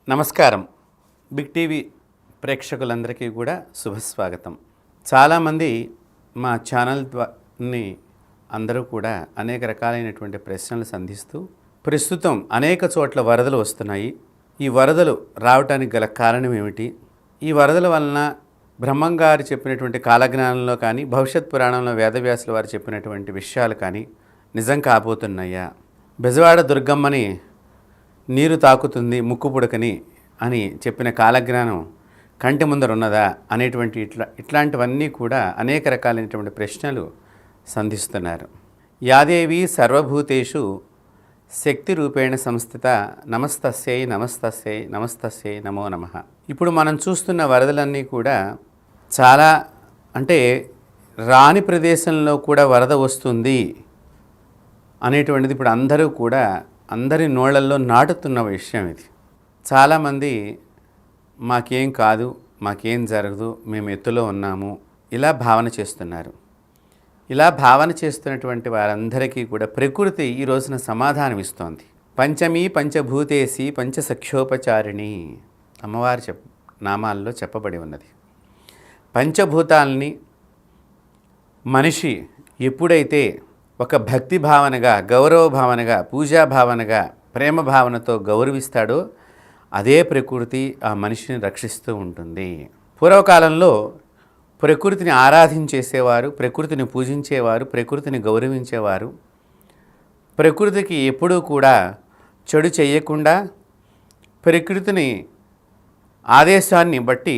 నమస్కారం. Big TV ప్రేక్షకులందరికీ కూడా శుభస్వాగతం. చాలామంది మా ఛానల్ని అందరూ కూడా అనేక రకాలైనటువంటి ప్రశ్నలు సంధిస్తూ ప్రస్తుతం అనేక చోట్ల వరదలు వస్తున్నాయి. ఈ వరదలు రావటానికి గల కారణం ఏమిటి? ఈ వరదల వలన బ్రహ్మంగారు చెప్పినటువంటి కాలజ్ఞానంలో కానీ భవిష్యత్ పురాణంలో వేదవ్యాసుల వారు చెప్పినటువంటి విషయాలు కానీ నిజం కాబోతున్నాయా? బెజవాడ దుర్గమ్మని నీరు తాకుతుంది ముక్కు పుడకని అని చెప్పిన కాలజ్ఞానం కంటి ముందర ఉన్నదా అనేటువంటి ఇట్లాంటివన్నీ కూడా అనేక రకాలైనటువంటి ప్రశ్నలు సంధిస్తున్నారు. యాదేవి సర్వభూతేషు శక్తి రూపేణ సంస్థిత నమస్తస్యై నమస్తస్యై నమస్తస్యై నమో నమః. ఇప్పుడు మనం చూస్తున్న వరదలన్నీ కూడా చాలా అంటే రాని ప్రదేశంలో కూడా వరద వస్తుంది అనేటువంటిది ఇప్పుడు అందరూ కూడా అందరి నోళ్లలో నాటుతున్న విషయం ఇది. చాలామంది మాకేం కాదు, మాకేం జరగదు, మేము ఎత్తులో ఉన్నాము ఇలా భావన చేస్తున్నారు. ఇలా భావన చేస్తున్నటువంటి వారందరికీ కూడా ప్రకృతి ఈ రోజున సమాధానం ఇస్తోంది. పంచమీ పంచభూతేసి పంచసఖ్యోపచారిణి అమ్మవారి నామాల్లో చెప్పబడి ఉన్నది. పంచభూతాలని మనిషి ఎప్పుడైతే ఒక భక్తి భావనగా, గౌరవ భావనగా, పూజా భావనగా, ప్రేమ భావనతో గౌరవిస్తాడో అదే ప్రకృతి ఆ మనిషిని రక్షిస్తూ ఉంటుంది. పూర్వకాలంలో ప్రకృతిని ఆరాధించేసేవారు, ప్రకృతిని పూజించేవారు, ప్రకృతిని గౌరవించేవారు. ప్రకృతికి ఎప్పుడూ కూడా చెడు చేయకుండా ప్రకృతిని ఆదేశాన్ని బట్టి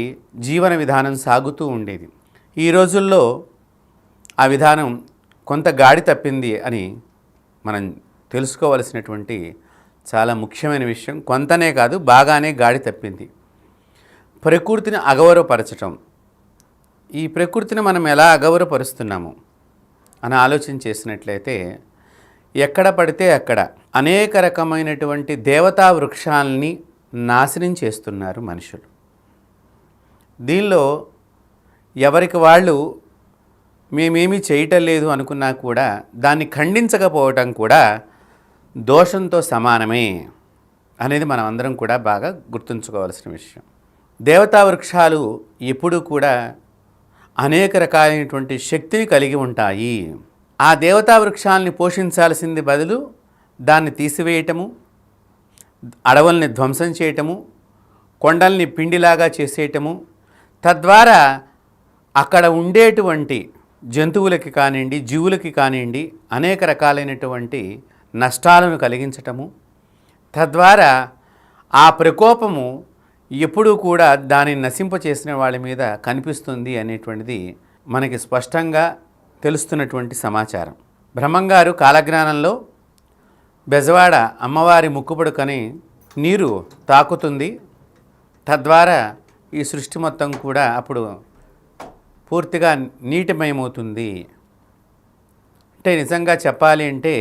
జీవన విధానం సాగుతూ ఉండేది. ఈ రోజుల్లో ఆ విధానం కొంత గాడి తప్పింది అని మనం తెలుసుకోవలసినటువంటి చాలా ముఖ్యమైన విషయం. కొంతనే కాదు, బాగానే గాడి తప్పింది. ప్రకృతిని అగౌరవపరచటం, ఈ ప్రకృతిని మనం ఎలా అగౌరవపరుస్తున్నాము అని ఆలోచన చేసినట్లయితే ఎక్కడ పడితే అక్కడ అనేక రకమైనటువంటి దేవతా వృక్షాలని నాశనం చేస్తున్నారు మనుషులు. దీనిలో ఎవరికి వాళ్ళు మేమేమీ చేయటం లేదు అనుకున్నా కూడా దాన్ని ఖండించకపోవటం కూడా దోషంతో సమానమే అనేది మనం అందరం కూడా బాగా గుర్తుంచుకోవాల్సిన విషయం. దేవతా వృక్షాలు ఎప్పుడూ కూడా అనేక రకాలైనటువంటి శక్తిని కలిగి ఉంటాయి. ఆ దేవతా వృక్షాలని పోషించాల్సింది బదులు దాన్ని తీసివేయటము, అడవుల్ని ధ్వంసం చేయటము, కొండల్ని పిండిలాగా చేసేయటము, తద్వారా అక్కడ ఉండేటువంటి జంతువులకి కానివ్వండి, జీవులకి కానివ్వండి అనేక రకాలైనటువంటి నష్టాలను కలిగించటము, తద్వారా ఆ ప్రకోపము ఎప్పుడూ కూడా దానిని నశింపచేసిన వాళ్ళ మీద కనిపిస్తుంది అనేటువంటిది మనకి స్పష్టంగా తెలుస్తున్నటువంటి సమాచారం. బ్రహ్మంగారు కాలజ్ఞానంలో బెజవాడ అమ్మవారి ముక్కుపుడకని నీరు తాకుతుంది, తద్వారా ఈ సృష్టి మొత్తం కూడా అప్పుడు పూర్తిగా నీటిమయమవుతుంది అంటే నిజంగా చెప్పాలి అంటే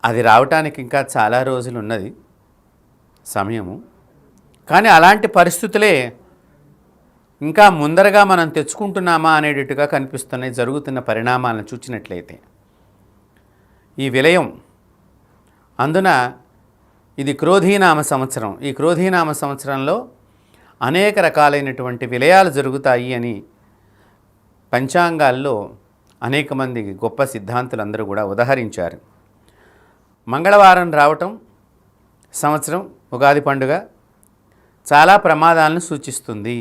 అది రావటానికి ఇంకా చాలా రోజులు ఉన్నది సమయము. కానీ అలాంటి పరిస్థితులే ఇంకా ముందరగా మనం తెచ్చుకుంటున్నామా అనేటట్టుగా కనిపిస్తున్నాయి జరుగుతున్న పరిణామాలను చూచినట్లయితే. ఈ విలయం అందున ఇది క్రోధీనామ సంవత్సరం. ఈ క్రోధీనామ సంవత్సరంలో అనేక రకాలైనటువంటి విలయాలు జరుగుతాయి అని పంచాంగాల్లో అనేక మంది గొప్ప సిద్ధాంతులందరూ కూడా ఉదహరించారు. మంగళవారం రావటం సంవత్సరం ఉగాది పండుగ చాలా ప్రమాదాలను సూచిస్తుంది.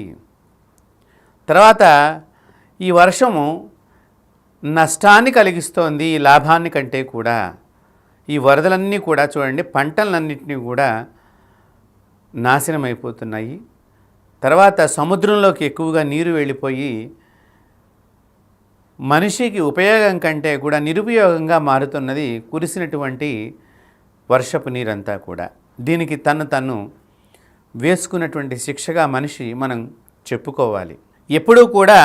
తర్వాత ఈ వర్షము నష్టాన్ని కలిగిస్తోంది లాభాన్ని కంటే కూడా. ఈ వరదలన్నీ కూడా చూడండి పంటలన్నింటినీ కూడా నాశనం అయిపోతున్నాయి. తర్వాత సముద్రంలోకి ఎక్కువగా నీరు వెళ్ళిపోయి మనిషికి ఉపయోగం కంటే కూడా నిరుపయోగంగా మారుతున్నది కురిసినటువంటి వర్షపు నీరంతా కూడా. దీనికి తను వేసుకున్నటువంటి శిక్షగా మనిషి మనం చెప్పుకోవాలి. ఎప్పుడూ కూడా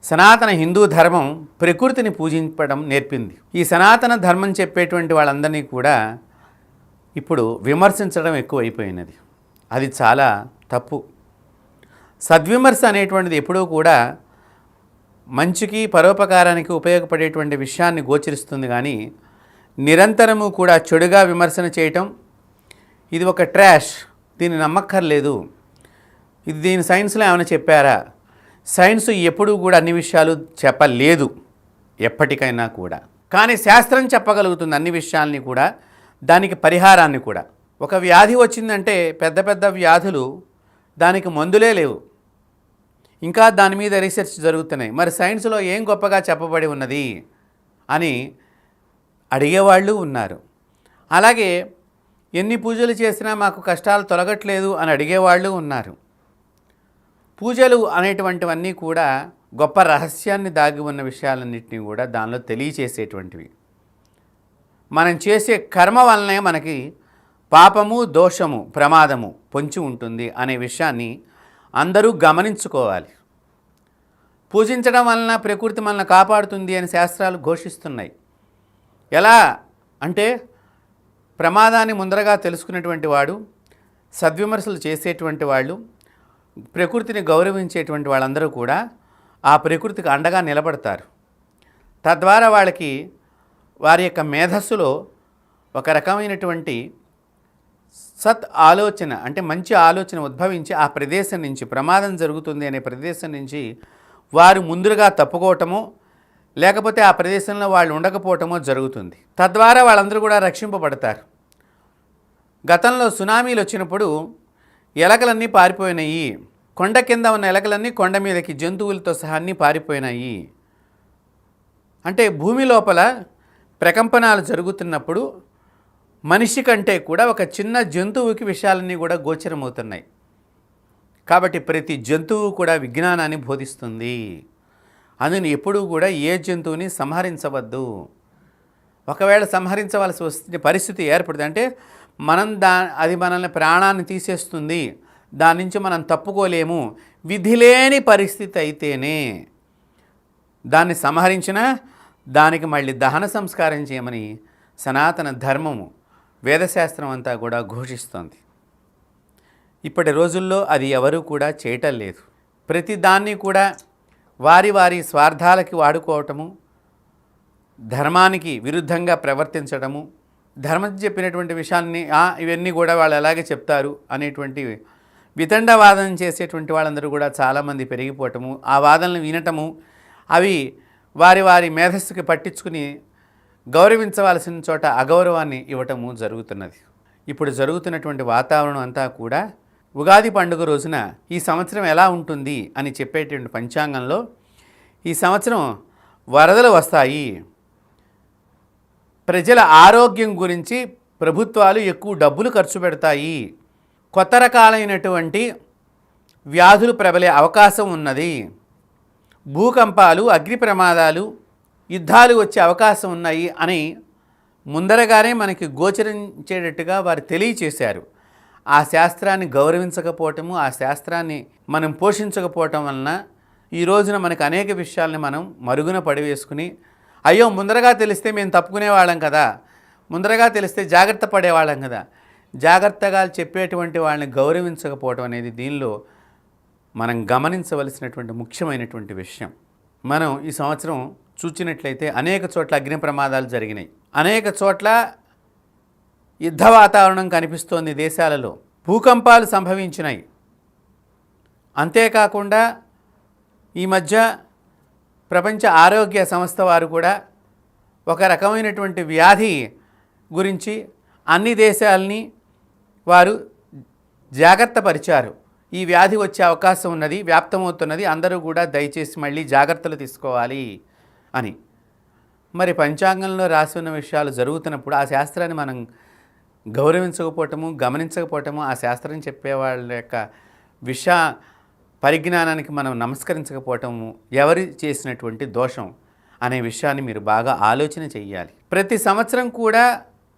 సనాతన హిందూ ధర్మం ప్రకృతిని పూజించడం నేర్పింది. ఈ సనాతన ధర్మం చెప్పేటువంటి వాళ్ళందరినీ కూడా ఇప్పుడు విమర్శించడం ఎక్కువైపోయినది. అది చాలా తప్పు. సద్విమర్శ అనేటువంటిది ఎప్పుడూ కూడా మంచికి పరోపకారానికి ఉపయోగపడేటువంటి విషయాన్ని గోచరిస్తుంది. కానీ నిరంతరము కూడా చెడుగా విమర్శన చేయటం ఇది ఒక ట్రాష్, దీన్ని నమ్మక్కర్లేదు, ఇది దీని సైన్స్లో ఏమైనా చెప్పారా? సైన్స్ ఎప్పుడూ కూడా అన్ని విషయాలు చెప్పలేదు ఎప్పటికైనా కూడా. కానీ శాస్త్రం చెప్పగలుగుతుంది అన్ని విషయాల్ని కూడా, దానికి పరిహారాన్ని కూడా. ఒక వ్యాధి వచ్చిందంటే పెద్ద పెద్ద వ్యాధులు, దానికి మందులే లేవు, ఇంకా దాని మీద రీసెర్చ్ జరుగుతున్నాయి. మరి సైన్స్లో ఏం గొప్పగా చెప్పబడి ఉన్నది అని అడిగేవాళ్ళు ఉన్నారు. అలాగే ఎన్ని పూజలు చేసినా మాకు కష్టాలు తొలగట్లేదు అని అడిగేవాళ్ళు ఉన్నారు. పూజలు అనేటువంటివన్నీ కూడా గొప్ప రహస్యాన్ని దాగి ఉన్న విషయాలన్నింటినీ కూడా దానిలో తెలియచేసేటువంటివి. మనం చేసే కర్మ వలనే మనకి పాపము, దోషము, ప్రమాదము పొంచి ఉంటుంది అనే విషయాన్ని అందరూ గమనించుకోవాలి. పూజించడం వలన ప్రకృతి మనల్ని కాపాడుతుంది అని శాస్త్రాలు ఘోషిస్తున్నాయి. ఎలా అంటే ప్రమాదాన్ని ముందరగా తెలుసుకునేటువంటి వాడు, సద్విమర్శలు చేసేటువంటి వాళ్ళు, ప్రకృతిని గౌరవించేటువంటి వాళ్ళందరూ కూడా ఆ ప్రకృతికి అండగా నిలబడతారు. తద్వారా వాళ్ళకి వారి యొక్క మేధస్సులో ఒక రకమైనటువంటి సత్ ఆలోచన, అంటే మంచి ఆలోచన ఉద్భవించి ఆ ప్రదేశం నుంచి, ప్రమాదం జరుగుతుంది అనే ప్రదేశం నుంచి వారు ముందుగా తప్పుకోవటమో లేకపోతే ఆ ప్రదేశంలో వాళ్ళు ఉండకపోవటమో జరుగుతుంది. తద్వారా వాళ్ళందరూ కూడా రక్షింపబడతారు. గతంలో సునామీలు వచ్చినప్పుడు ఎలకలన్నీ పారిపోయినాయి. కొండ కింద ఉన్న ఎలకలన్నీ కొండ మీదకి జంతువులతో సహా అన్నీ పారిపోయినాయి. అంటే భూమి లోపల ప్రకంపనాలు జరుగుతున్నప్పుడు మనిషి కంటే కూడా ఒక చిన్న జంతువుకి విషయాలన్నీ కూడా గోచరమవుతున్నాయి. కాబట్టి ప్రతి జంతువు కూడా విజ్ఞానాన్ని బోధిస్తుంది. అందుని ఎప్పుడూ కూడా ఏ జంతువుని సంహరించవద్దు. ఒకవేళ సంహరించవలసి వస్తే పరిస్థితి ఏర్పడుతుంది అంటే అది మనల్ని ప్రాణాన్ని తీసేస్తుంది, దాని నుంచి మనం తప్పుకోలేము, విధి లేని పరిస్థితి అయితేనే దాన్ని సంహరించినా దానికి మళ్ళీ దహన సంస్కారం చేయమని సనాతన ధర్మము, వేదశాస్త్రం అంతా కూడా ఘోషిస్తోంది. ఇప్పటి రోజుల్లో అది ఎవరూ కూడా చేయటం లేదు. ప్రతి దాన్ని కూడా వారి వారి స్వార్థాలకి వాడుకోవటము, ధర్మానికి విరుద్ధంగా ప్రవర్తించడము, ధర్మం చెప్పినటువంటి విషయాన్ని ఇవన్నీ కూడా వాళ్ళు అలాగే చెప్తారు అనేటువంటి వితండవాదన చేసేటువంటి వాళ్ళందరూ కూడా చాలామంది పెరిగిపోవటము, ఆ వాదనలు వినటము, అవి వారి వారి మేధస్సుకి పట్టించుకుని గౌరవించవలసిన చోట అగౌరవాన్ని ఇవ్వటము జరుగుతున్నది. ఇప్పుడు జరుగుతున్నటువంటి వాతావరణం అంతా కూడా ఉగాది పండుగ రోజున ఈ సంవత్సరం ఎలా ఉంటుంది అని చెప్పేటువంటి పంచాంగంలో ఈ సంవత్సరం వరదలు వస్తాయి, ప్రజల ఆరోగ్యం గురించి ప్రభుత్వాలు ఎక్కువ డబ్బులు ఖర్చు పెడతాయి, కొత్త రకాలైనటువంటి వ్యాధులు ప్రబలే అవకాశం ఉన్నది, భూకంపాలు, అగ్ని ప్రమాదాలు, యుద్ధాలు వచ్చే అవకాశం ఉన్నాయి అని ముందరగానే మనకి గోచరించేటట్టుగా వారు తెలియచేశారు. ఆ శాస్త్రాన్ని గౌరవించకపోవటము, ఆ శాస్త్రాన్ని మనం పోషించకపోవటం వలన ఈ రోజున మనకు అనేక విషయాల్ని మనం మరుగున పడివేసుకుని, అయ్యో ముందరగా తెలిస్తే మేము తప్పుకునేవాళ్ళం కదా, ముందరగా తెలిస్తే జాగ్రత్త పడేవాళ్ళం కదా, జాగ్రత్తగా చెప్పేటువంటి వాళ్ళని గౌరవించకపోవటం అనేది దీనిలో మనం గమనించవలసినటువంటి ముఖ్యమైనటువంటి విషయం. మనం ఈ సంవత్సరం చూచినట్లయితే అనేక చోట్ల అగ్ని ప్రమాదాలు జరిగినాయి, అనేక చోట్ల యుద్ధ వాతావరణం కనిపిస్తోంది, దేశాలలో భూకంపాలు సంభవించినాయి. అంతేకాకుండా ఈ మధ్య ప్రపంచ ఆరోగ్య సంస్థ వారు కూడా ఒక రకమైనటువంటి వ్యాధి గురించి అన్ని దేశాలని వారు జాగ్రత్త పరిచారు. ఈ వ్యాధి వచ్చే అవకాశం ఉన్నది, వ్యాప్తమవుతున్నది, అందరూ కూడా దయచేసి మళ్ళీ జాగ్రత్తలు తీసుకోవాలి అని. మరి పంచాంగంలో రాసి ఉన్న విషయాలు జరుగుతున్నప్పుడు ఆ శాస్త్రాన్ని మనం గౌరవించకపోవటము, గమనించకపోవటము, ఆ శాస్త్రం చెప్పేవాళ్ళ యొక్క పరిజ్ఞానానికి మనం నమస్కరించకపోవటము ఎవరి చేసినటువంటి దోషం అనే విషయాన్ని మీరు బాగా ఆలోచన చెయ్యాలి. ప్రతి సంవత్సరం కూడా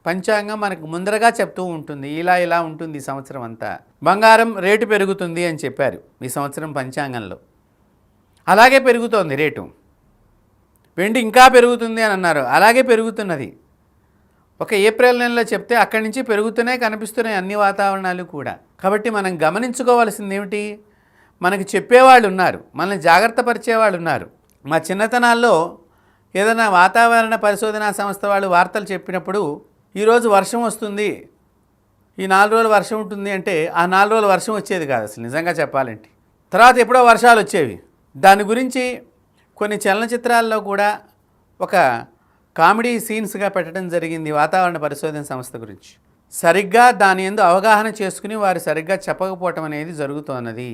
పంచాంగం మనకు ముందరగా చెప్తూ ఉంటుంది, ఇలా ఇలా ఉంటుంది ఈ సంవత్సరం అంతా. బంగారం రేటు పెరుగుతుంది అని చెప్పారు ఈ సంవత్సరం పంచాంగంలో, అలాగే పెరుగుతోంది రేటు. వెండి ఇంకా పెరుగుతుంది అని అన్నారు, అలాగే పెరుగుతున్నది. ఒక ఏప్రిల్ నెలలో చెప్తే అక్కడి నుంచి పెరుగుతూనే కనిపిస్తున్నాయి అన్ని వాతావరణాలు కూడా. కాబట్టి మనం గమనించుకోవాల్సింది ఏమిటి, మనకి చెప్పేవాళ్ళు ఉన్నారు, మనల్ని జాగ్రత్త పరిచేవాళ్ళు ఉన్నారు. మా చిన్నతనాల్లో ఏదైనా వాతావరణ పరిశోధనా సంస్థ వాళ్ళు వార్తలు చెప్పినప్పుడు ఈరోజు వర్షం వస్తుంది, ఈ 4 రోజులు వర్షం ఉంటుంది అంటే ఆ 4 రోజులు వర్షం వచ్చేది కాదు అసలు నిజంగా చెప్పాలంటే. తర్వాత ఎప్పుడో వర్షాలు వచ్చేవి. దాని గురించి కొన్ని చలనచిత్రాల్లో కూడా ఒక కామెడీ సీన్స్గా పెట్టడం జరిగింది వాతావరణ పరిశోధన సంస్థ గురించి. సరిగ్గా దాని యందు అవగాహన చేసుకుని వారు సరిగ్గా చెప్పకపోవటం అనేది జరుగుతున్నది.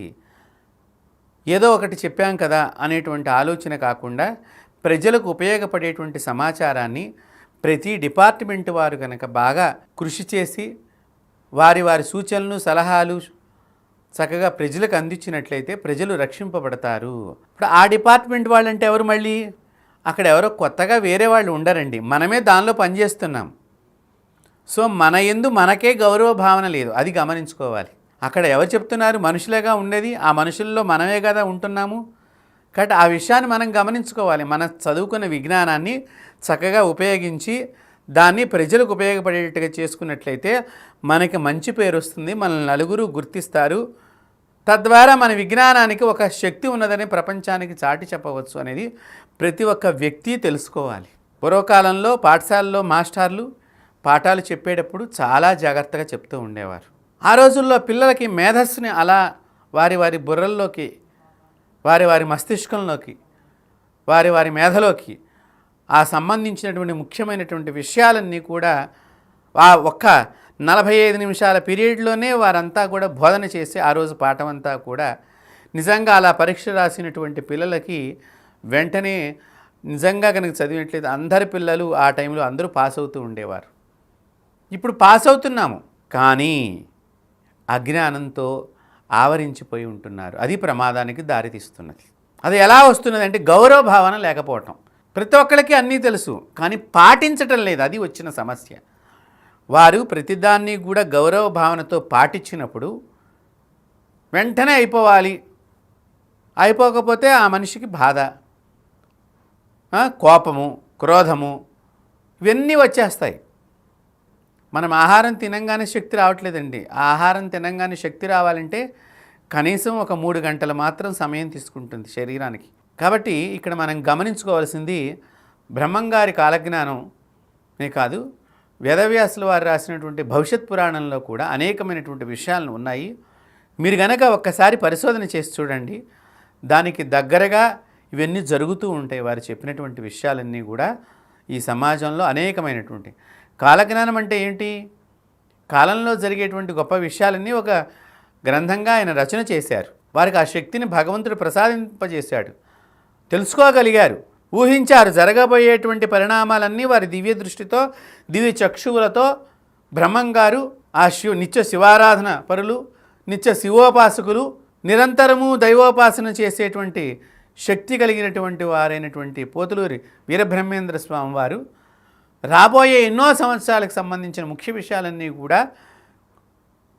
ఏదో ఒకటి చెప్పాం కదా అనేటువంటి ఆలోచన కాకుండా ప్రజలకు ఉపయోగపడేటువంటి సమాచారాన్ని ప్రతి డిపార్ట్మెంట్ వారు కనుక బాగా కృషి చేసి వారి వారి సూచనలు సలహాలు చక్కగా ప్రజలకు అందించినట్లయితే ప్రజలు రక్షింపబడతారు. ఇప్పుడు ఆ డిపార్ట్మెంట్ వాళ్ళంటే ఎవరు, మళ్ళీ అక్కడ ఎవరో కొత్తగా వేరే వాళ్ళు ఉండరండి, మనమే దానిలో పనిచేస్తున్నాం. సో మన యందు మనకే గౌరవ భావన లేదు, అది గమనించుకోవాలి. అక్కడ ఎవరు చెప్తున్నారు, మనుషులేగా ఉండేది, ఆ మనుషుల్లో మనమే కదా ఉంటున్నాము. కాబట్టి ఆ విషయాన్ని మనం గమనించుకోవాలి. మనం చదువుకున్న విజ్ఞానాన్ని చక్కగా ఉపయోగించి దాన్ని ప్రజలకు ఉపయోగపడేట్టుగా చేసుకున్నట్లయితే మనకి మంచి పేరు వస్తుంది, మనల్ని నలుగురు గుర్తిస్తారు. తద్వారా మన విజ్ఞానానికి ఒక శక్తి ఉన్నదని ప్రపంచానికి చాటి చెప్పవచ్చు అనేది ప్రతి ఒక్క వ్యక్తి తెలుసుకోవాలి. పూర్వకాలంలో పాఠశాలలో మాస్టర్లు పాఠాలు చెప్పేటప్పుడు చాలా జాగ్రత్తగా చెప్తూ ఉండేవారు. ఆ రోజుల్లో పిల్లలకి మేధస్సుని అలా వారి వారి బుర్రల్లోకి, వారి వారి మస్తిష్కంలోకి, వారి వారి మేధలోకి ఆ సంబంధించినటువంటి ముఖ్యమైనటువంటి విషయాలన్నీ కూడా ఆ ఒక్క 45 నిమిషాల పీరియడ్లోనే వారంతా కూడా బోధన చేసి ఆ రోజు పాఠం అంతా కూడా నిజంగా అలా పరీక్ష రాసినటువంటి పిల్లలకి వెంటనే నిజంగా కనుక చదివినట్లయితే అందరి పిల్లలు ఆ టైంలో అందరూ పాస్ అవుతూ ఉండేవారు. ఇప్పుడు పాస్ అవుతున్నాము కానీ అజ్ఞానంతో ఆవరించిపోయి ఉంటున్నారు. అది ప్రమాదానికి దారితీస్తున్నది. అది ఎలా వస్తున్నది అంటే గౌరవ భావన లేకపోవటం. ప్రతి ఒక్కరికి అన్నీ తెలుసు కానీ పాటించటం లేదు, అది వచ్చిన సమస్య. వారు ప్రతిదాన్ని కూడా గౌరవ భావనతో పాటించినప్పుడు వెంటనే అయిపోవాలి, అయిపోకపోతే ఆ మనిషికి బాధ, కోపము, క్రోధము ఇవన్నీ వచ్చేస్తాయి. మనం ఆహారం తినంగానే శక్తి రావట్లేదండి. ఆహారం తినంగానే శక్తి రావాలంటే కనీసం ఒక 3 గంటలు మాత్రం సమయం తీసుకుంటుంది శరీరానికి. కాబట్టి ఇక్కడ మనం గమనించుకోవాల్సింది బ్రహ్మంగారి కాలజ్ఞానమే కాదు, వేదవ్యాసుల వారు రాసినటువంటి భవిష్యత్ పురాణంలో కూడా అనేకమైనటువంటి విషయాలను ఉన్నాయి. మీరు గనక ఒక్కసారి పరిశోధన చేసి చూడండి, దానికి దగ్గరగా ఇవన్నీ జరుగుతూ ఉంటాయి. వారు చెప్పినటువంటి విషయాలన్నీ కూడా ఈ సమాజంలో అనేకమైనటువంటి కాలజ్ఞానం అంటే ఏంటి, కాలంలో జరిగేటువంటి గొప్ప విషయాలన్నీ ఒక గ్రంథంగా ఆయన రచన చేశారు. వారికి ఆ శక్తిని భగవంతుడు ప్రసాదింపజేశాడు, తెలుసుకోగలిగారు, ఊహించారు. జరగబోయేటువంటి పరిణామాలన్నీ వారి దివ్య దృష్టితో, దివ్య చక్షువులతో బ్రహ్మంగారు ఆ నిత్య శివారాధన పరులు, నిత్య శివోపాసకులు, నిరంతరము దైవోపాసన చేసేటువంటి శక్తి కలిగినటువంటి వారైనటువంటి పోతులూరి వీరబ్రహ్మేంద్ర స్వామి వారు రాబోయే ఎన్నో సంవత్సరాలకు సంబంధించిన ముఖ్య విషయాలన్నీ కూడా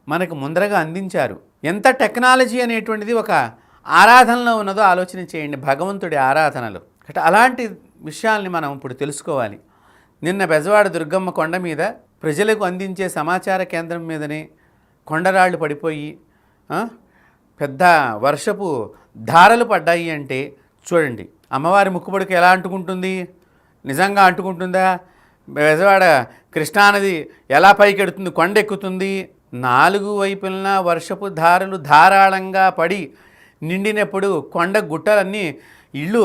మనకు ముందరగా అందించారు. ఎంత టెక్నాలజీ అనేటువంటిది ఒక ఆరాధనలో ఉన్నదో ఆలోచన చేయండి, భగవంతుడి ఆరాధనలో. అలాంటి విషయాల్ని మనం ఇప్పుడు తెలుసుకోవాలి. నిన్న బెజవాడ దుర్గమ్మ కొండ మీద ప్రజలకు అందించే సమాచార కేంద్రం మీదనే కొండరాళ్ళు పడిపోయి పెద్ద వర్షపు ధారలు పడ్డాయి అంటే చూడండి, అమ్మవారి ముక్కుపొడికి ఎలా అంటుకుంటుంది, నిజంగా అంటుకుంటుందా? బెజవాడ కృష్ణానది ఎలా పైకెడుతుంది, కొండ ఎక్కుతుంది. 4 వైపులన వర్షపు ధారలు ధారాళంగా పడి నిండినప్పుడు కొండ గుట్టలన్నీ, ఇళ్ళు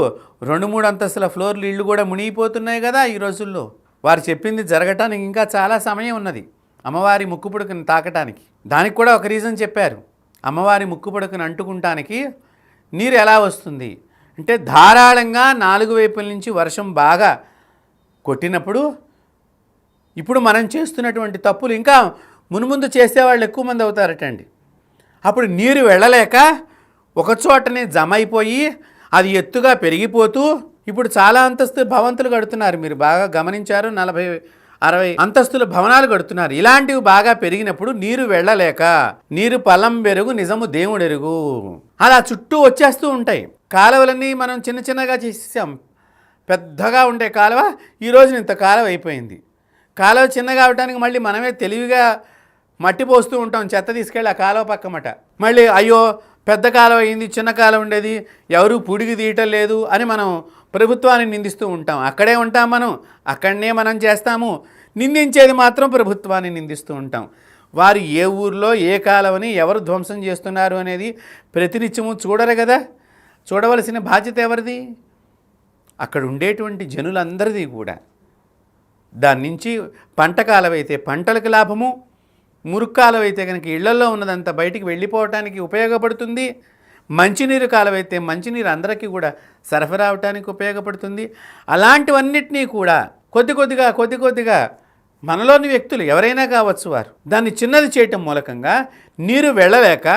2-3 అంతస్తుల ఫ్లోర్లు ఇళ్ళు కూడా మునిగిపోతున్నాయి కదా ఈ రోజుల్లో. వారు చెప్పింది జరగటానికి ఇంకా చాలా సమయం ఉన్నది, అమ్మవారి ముక్కుపుడకను తాకటానికి. దానికి కూడా ఒక రీజన్ చెప్పారు. అమ్మవారి ముక్కుపుడకను అంటుకుంటానికి నీరు ఎలా వస్తుంది అంటే ధారాళంగా 4 వైపుల నుంచి వర్షం బాగా కొట్టినప్పుడు. ఇప్పుడు మనం చేస్తున్నటువంటి తప్పులు ఇంకా మునుముందు చేసేవాళ్ళు ఎక్కువ మంది అవుతారటండి. అప్పుడు నీరు వెళ్ళలేక ఒకచోటనే జమ అయిపోయి అది ఎత్తుగా పెరిగిపోతూ ఇప్పుడు చాలా అంతస్తుల భవంతులు కడుతున్నారు. మీరు బాగా గమనించారు, 40-60 అంతస్తుల భవనాలు కడుతున్నారు. ఇలాంటివి బాగా పెరిగినప్పుడు నీరు వెళ్ళలేక నీరు పలం బెరుగు నిజము దేవుడెరుగు అలా చుట్టూ వచ్చేస్తూ ఉంటాయి. కాలువలన్నీ మనం చిన్న చిన్నగా చేసేసాం. పెద్దగా ఉండే కాలువ ఈరోజు ఇంత కాలువ అయిపోయింది. కాలువ చిన్నగా అవడానికి మళ్ళీ మనమే తెలివిగా మట్టి పోస్తూ ఉంటాం, చెత్త తీసుకెళ్ళి ఆ కాలువ పక్కమట. మళ్ళీ అయ్యో పెద్ద కాలువ అయింది, చిన్న కాలువ ఉండేది, ఎవరు పుడిగి తీయటం లేదు అని మనం ప్రభుత్వాన్ని నిందిస్తూ ఉంటాం. అక్కడే ఉంటాం మనం, అక్కడనే మనం చేస్తాము. నిందించేది మాత్రం ప్రభుత్వాన్ని నిందిస్తూ ఉంటాం. వారు ఏ ఊర్లో ఏ కాలవని ఎవరు ధ్వంసం చేస్తున్నారు అనేది ప్రతినిత్యము చూడరు కదా. చూడవలసిన బాధ్యత ఎవరిది? అక్కడ ఉండేటువంటి జనులందరిది కూడా. దాని నుంచి పంట కాలవైతే పంటలకు లాభము, మురుగు కాలవైతే కనుక ఇళ్లలో ఉన్నదంతా బయటికి వెళ్ళిపోవటానికి ఉపయోగపడుతుంది, మంచినీరు కాలవైతే మంచినీరు అందరికీ కూడా సరఫరా అవటానికి ఉపయోగపడుతుంది. అలాంటివన్నిటినీ కూడా కొద్ది కొద్దిగా మనలోని వ్యక్తులు ఎవరైనా కావచ్చు, వారు దాన్ని చిన్నది చేయటం మూలకంగా నీరు వెళ్ళలేక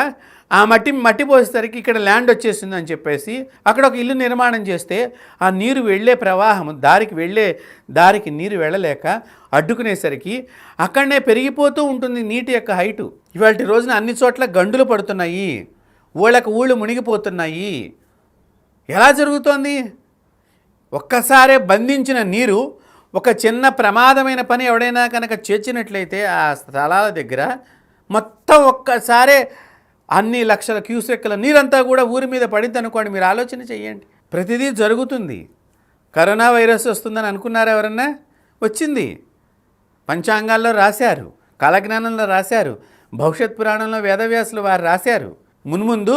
ఆ మట్టి పోసేసరికి ఇక్కడ ల్యాండ్ వచ్చేసింది అని చెప్పేసి అక్కడ ఒక ఇల్లు నిర్మాణం చేస్తే ఆ నీరు వెళ్ళే ప్రవాహం దారికి నీరు వెళ్ళలేక అడ్డుకునేసరికి అక్కడనే పెరిగిపోతూ ఉంటుంది నీటి యొక్క హైటు. ఇవాళ రోజున అన్ని చోట్ల గండులు పడుతున్నాయి, ఊళ్ళు మునిగిపోతున్నాయి. ఎలా జరుగుతోంది? ఒక్కసారే బంధించిన నీరు ఒక చిన్న ప్రమాదమైన పని ఎవడైనా కనుక చేర్చినట్లయితే ఆ స్థలాల దగ్గర మొత్తం ఒక్కసారే అన్ని లక్షల క్యూసెక్కుల నీరంతా కూడా ఊరి మీద పడింది అనుకోండి. మీరు ఆలోచన చెయ్యండి. ప్రతిదీ జరుగుతుంది. కరోనా వైరస్ వస్తుందని అనుకున్నారు ఎవరన్నా? వచ్చింది. పంచాంగాల్లో రాశారు, కాలజ్ఞానంలో రాశారు, భవిష్యత్ పురాణంలో వేదవ్యాసులు వారు రాశారు. మున్ముందు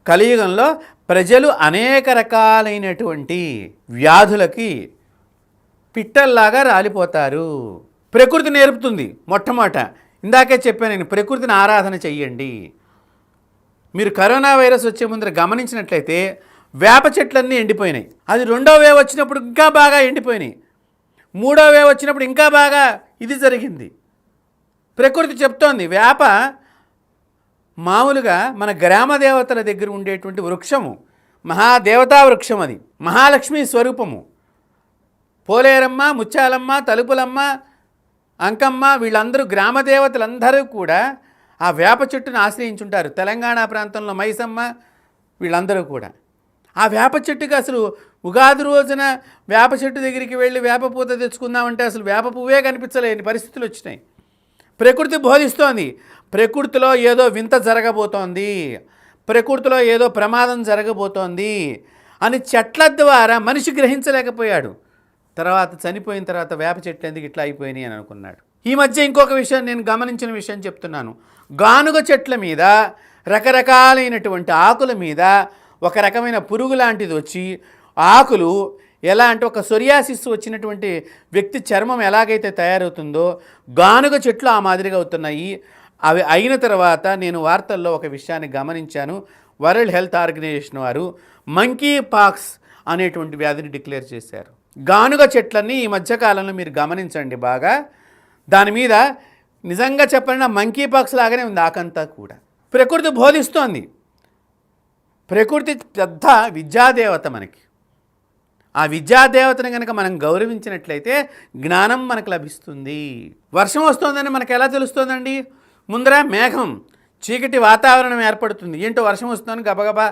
కలియుగంలో ప్రజలు అనేక రకాలైనటువంటి వ్యాధులకి పిట్టల్లాగా రాలిపోతారు. ప్రకృతి నేర్పుతుంది. మొట్టమొదట ఇందాకే చెప్పాను నేను, ప్రకృతిని ఆరాధన చెయ్యండి. మీరు కరోనా వైరస్ వచ్చే ముందర గమనించినట్లయితే వేప చెట్లన్నీ ఎండిపోయినాయి. అది రెండో వేవ్ వచ్చినప్పుడు ఇంకా బాగా ఎండిపోయినాయి. మూడో వేవ్ వచ్చినప్పుడు ఇంకా బాగా ఇది జరిగింది. ప్రకృతి చెప్తోంది. వేప మామూలుగా మన గ్రామ దేవతల దగ్గర ఉండేటువంటి వృక్షము, మహాదేవతా వృక్షం. అది మహాలక్ష్మి స్వరూపము. పోలేరమ్మ, ముత్యాలమ్మ, తలుపులమ్మ, అంకమ్మ వీళ్ళందరూ గ్రామ దేవతలందరూ కూడా ఆ వేప చెట్టును ఆశ్రయించుంటారు. తెలంగాణ ప్రాంతంలో మైసమ్మ వీళ్ళందరూ కూడా ఆ వేప చెట్టుకి అసలు ఉగాది రోజున వేప చెట్టు దగ్గరికి వెళ్ళి వేప పూత తెచ్చుకుందామంటే అసలు వేప పువ్వే కనిపించలేని పరిస్థితులు వచ్చినాయి. ప్రకృతి బోధిస్తోంది. ప్రకృతిలో ఏదో వింత జరగబోతోంది, ప్రకృతిలో ఏదో ప్రమాదం జరగబోతోంది అని చెట్ల ద్వారా మనిషి గ్రహించలేకపోయాడు. తర్వాత చనిపోయిన తర్వాత వేప చెట్లు ఎందుకు ఇట్లా అయిపోయినాయి అని అనుకున్నాడు. ఈ మధ్య ఇంకొక విషయం నేను గమనించిన విషయం చెప్తున్నాను. గానుగ చెట్ల మీద రకరకాలైనటువంటి ఆకుల మీద ఒక రకమైన పురుగు లాంటిది వచ్చి ఆకులు ఎలా అంటే ఒక సొరియాసిస్ వచ్చినటువంటి వ్యక్తి చర్మం ఎలాగైతే తయారవుతుందో గానుగ చెట్లు ఆ మాదిరిగా అవుతున్నాయి. అవి అయిన తర్వాత నేను వార్తల్లో ఒక విషయాన్ని గమనించాను. వరల్డ్ హెల్త్ ఆర్గనైజేషన్ వారు మంకీ పాక్స్ అనేటువంటి వ్యాధిని డిక్లేర్ చేశారు. గానుగ చెట్లన్నీ ఈ మధ్యకాలంలో మీరు గమనించండి బాగా. దాని మీద నిజంగా చెప్పాలన్నా మంకీ పాక్స్ లాగానే ఉంది ఆకంతా కూడా. ప్రకృతి బోధిస్తోంది. ప్రకృతి పెద్ద విద్యాదేవత మనకి. ఆ విద్యాదేవతను కనుక మనం గౌరవించినట్లయితే జ్ఞానం మనకు లభిస్తుంది. వర్షం వస్తుందని మనకు ఎలా తెలుస్తుందండి? ముందర మేఘం, చీకటి వాతావరణం ఏర్పడుతుంది. ఏంటో వర్షం వస్తుందని గబగబా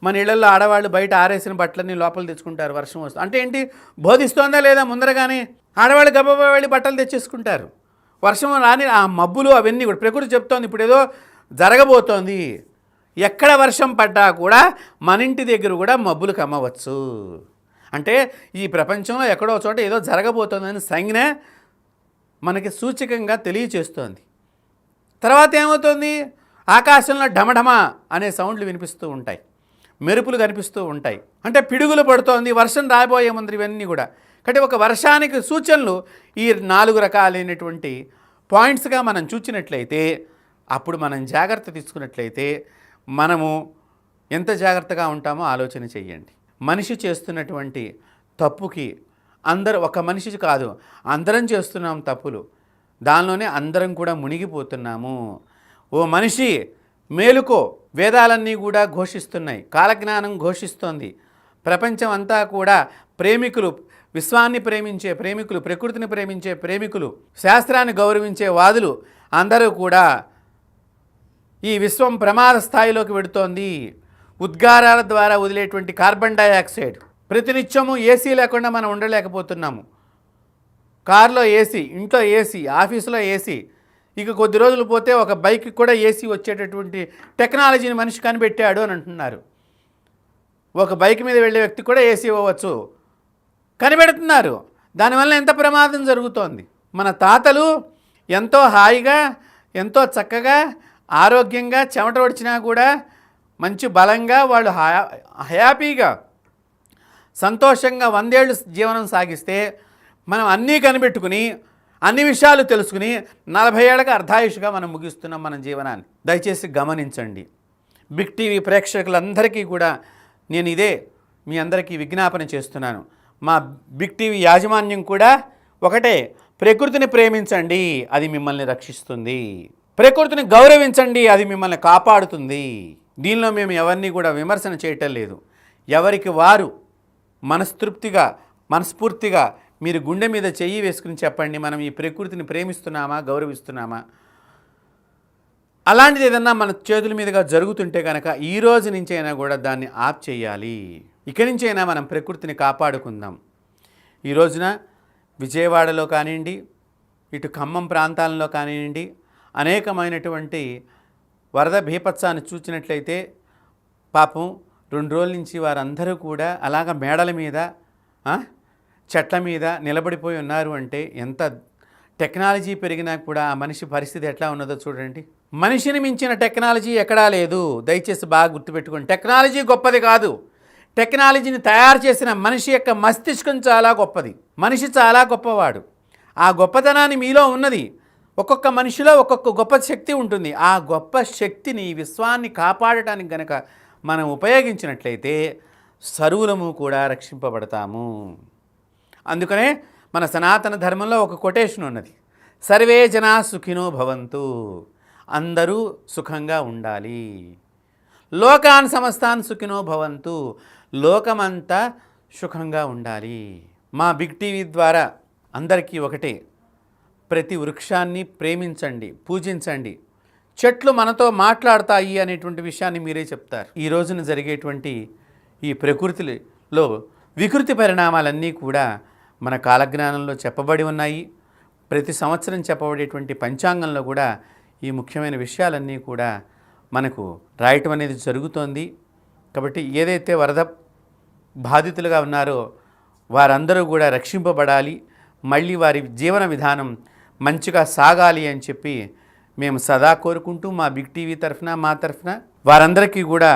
మన ఇళ్లలో ఆడవాళ్ళు బయట ఆరేసిన బట్టలన్నీ లోపల తెచ్చుకుంటారు. వర్షం వస్తుంది అంటే ఏంటి? బోధిస్తోందా లేదా? ముందరగానే ఆడవాళ్ళు గబగబా వెళ్ళి బట్టలు తెచ్చేసుకుంటారు. వర్షం రాని ఆ మబ్బులు అవన్నీ కూడా ప్రకృతి చెప్తోంది ఇప్పుడు ఏదో జరగబోతోంది. ఎక్కడ వర్షం పడ్డా కూడా మన ఇంటి దగ్గర కూడా మబ్బులు కమ్మవచ్చు. అంటే ఈ ప్రపంచంలో ఎక్కడో చోట ఏదో జరగబోతోందని సంజ్ఞ మనకి సూచకంగా తెలియచేస్తోంది. తర్వాత ఏమవుతుంది? ఆకాశంలో ఢమఢమ అనే సౌండ్లు వినిపిస్తూ ఉంటాయి, మెరుపులు కనిపిస్తూ ఉంటాయి. అంటే పిడుగులు పడుతోంది, వర్షం రాబోయే ముందు ఇవన్నీ కూడా. కాబట్టి ఒక వర్షానికి సూచనలు ఈ 4 రకాలైనటువంటి పాయింట్స్గా మనం చూచినట్లయితే అప్పుడు మనం జాగ్రత్త తీసుకున్నట్లయితే మనము ఎంత జాగ్రత్తగా ఉంటామో ఆలోచన చెయ్యండి. మనిషి చేస్తున్నటువంటి తప్పుకి ఒక మనిషి కాదు, అందరం చేస్తున్నాం తప్పులు. దానిలోనే అందరం కూడా మునిగిపోతున్నాము. ఓ మనిషి మేలుకో. వేదాలన్నీ కూడా ఘోషిస్తున్నాయి, కాలజ్ఞానం ఘోషిస్తోంది. ప్రపంచం అంతా కూడా ప్రేమికులు, విశ్వాన్ని ప్రేమించే ప్రేమికులు, ప్రకృతిని ప్రేమించే ప్రేమికులు, శాస్త్రాన్ని గౌరవించే వాదులు అందరూ కూడా ఈ విశ్వం ప్రమాద స్థాయిలోకి వెడుతోంది. ఉద్గారాల ద్వారా వదిలేటువంటి కార్బన్ డైఆక్సైడ్, ప్రతినిత్యము ఏసీ లేకుండా మనం ఉండలేకపోతున్నాము. కారులో ఏసీ, ఇంట్లో ఏసీ, ఆఫీసులో ఏసీ. ఇక కొద్ది రోజులు పోతే ఒక బైక్కి కూడా ఏసీ వచ్చేటటువంటి టెక్నాలజీని మనిషి కనిపెట్టాడు అని అంటున్నారు. ఒక బైక్ మీద వెళ్ళే వ్యక్తి కూడా ఏసీ ఇవ్వవచ్చు కనిపెడుతున్నారు. దానివల్ల ఎంత ప్రమాదం జరుగుతోంది. మన తాతలు ఎంతో హాయిగా ఎంతో చక్కగా ఆరోగ్యంగా చెమట వచ్చినా కూడా మంచి బలంగా వాళ్ళు హ్యాపీగా సంతోషంగా 100 ఏళ్ళు జీవనం సాగిస్తే మనం అన్నీ కనిపెట్టుకుని అన్ని విషయాలు తెలుసుకుని 40 ఏళ్ళకి అర్ధాయుషుగా మనం ముగిస్తున్నాం మన జీవనాన్ని. దయచేసి గమనించండి. బిగ్ టీవీ ప్రేక్షకులందరికీ కూడా నేను ఇదే మీ అందరికీ విజ్ఞాపన చేస్తున్నాను. మా బిగ్ టీవీ యాజమాన్యం కూడా ఒకటే, ప్రకృతిని ప్రేమించండి, అది మిమ్మల్ని రక్షిస్తుంది. ప్రకృతిని గౌరవించండి, అది మిమ్మల్ని కాపాడుతుంది. దీనిలో మేము ఎవరిని కూడా విమర్శన చేయటం లేదు. ఎవరికి వారు మనస్తృప్తిగా మనస్ఫూర్తిగా మీరు గుండె మీద చెయ్యి వేసుకుని చెప్పండి, మనం ఈ ప్రకృతిని ప్రేమిస్తున్నామా, గౌరవిస్తున్నామా. అలాంటిది ఏదన్నా మన చేతుల మీదుగా జరుగుతుంటే కనుక ఈ రోజు నుంచైనా కూడా దాన్ని ఆప్ చేయాలి. ఇక్కడి నుంచైనా మనం ప్రకృతిని కాపాడుకుందాం. ఈ రోజున విజయవాడలో కానివ్వండి, ఇటు ఖమ్మం ప్రాంతాలలో కానివ్వండి, అనేకమైనటువంటి వరద బీభత్సాన్ని చూసినట్లయితే పాపం 2 రోజుల నుంచి వారందరూ కూడా అలాగ మేడల మీద చెట్ల మీద నిలబడిపోయి ఉన్నారు. అంటే ఎంత టెక్నాలజీ పెరిగినా కూడా ఆ మనిషి పరిస్థితి ఎట్లా ఉన్నదో చూడండి. మనిషిని మించిన టెక్నాలజీ ఎక్కడా లేదు. దయచేసి బాగా గుర్తుపెట్టుకోండి. టెక్నాలజీ గొప్పది కాదు, టెక్నాలజీని తయారు చేసిన మనిషి యొక్క మస్తిష్కం చాలా గొప్పది. మనిషి చాలా గొప్పవాడు. ఆ గొప్పతనాన్ని మీలో ఉన్నది. ఒక్కొక్క మనిషిలో ఒక్కొక్క గొప్ప శక్తి ఉంటుంది. ఆ గొప్ప శక్తిని విశ్వాన్ని కాపాడటానికి గనక మనం ఉపయోగించినట్లయితే సర్వులము కూడా రక్షింపబడతాము. అందుకనే మన సనాతన ధర్మంలో ఒక కొటేషన్ ఉన్నది, సర్వే జనా సుఖినో భవంతు, అందరూ సుఖంగా ఉండాలి. లోకాన్ సమస్తాన్ సుఖినో భవంతు, లోకమంతా సుఖంగా ఉండాలి. మా బిగ్ టీవీ ద్వారా అందరికీ ఒకటే, ప్రతి వృక్షాన్ని ప్రేమించండి, పూజించండి. చెట్లు మనతో మాట్లాడతాయి అనేటువంటి విషయాన్ని మీరే చెప్తారు. ఈ రోజున జరిగేటువంటి ఈ ప్రకృతిలో వికృతి పరిణామాలన్నీ కూడా మన కాలజ్ఞానంలో చెప్పబడి ఉన్నాయి. ప్రతి సంవత్సరం చెప్పబడేటువంటి పంచాంగంలో కూడా ఈ ముఖ్యమైన విషయాలన్నీ కూడా మనకు రాయటం అనేది జరుగుతోంది. కాబట్టి ఏదైతే వరద బాధితులుగా ఉన్నారో వారందరూ కూడా రక్షింపబడాలి, మళ్ళీ వారి జీవన విధానం మంచిగా సాగాలి అని చెప్పి మేము సదా కోరుకుంటూ మా బిగ్ టీవీ తరఫున మా తరఫున వారందరికీ కూడా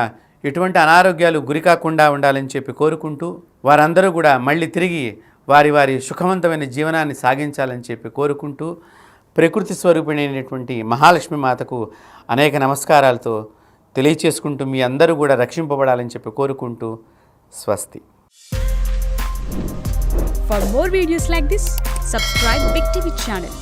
ఎటువంటి అనారోగ్యాలు గురికాకుండా ఉండాలని చెప్పి కోరుకుంటూ వారందరూ కూడా మళ్ళీ తిరిగి వారి వారి సుఖవంతమైన జీవనాన్ని సాగించాలని చెప్పి కోరుకుంటూ ప్రకృతి స్వరూపిణైనటువంటి మహాలక్ష్మి మాతకు అనేక నమస్కారాలతో తెలియచేసుకుంటూ మీ అందరూ కూడా రక్షింపబడాలని చెప్పి కోరుకుంటూ స్వస్తి. For more videos like this, subscribe Big TV channel.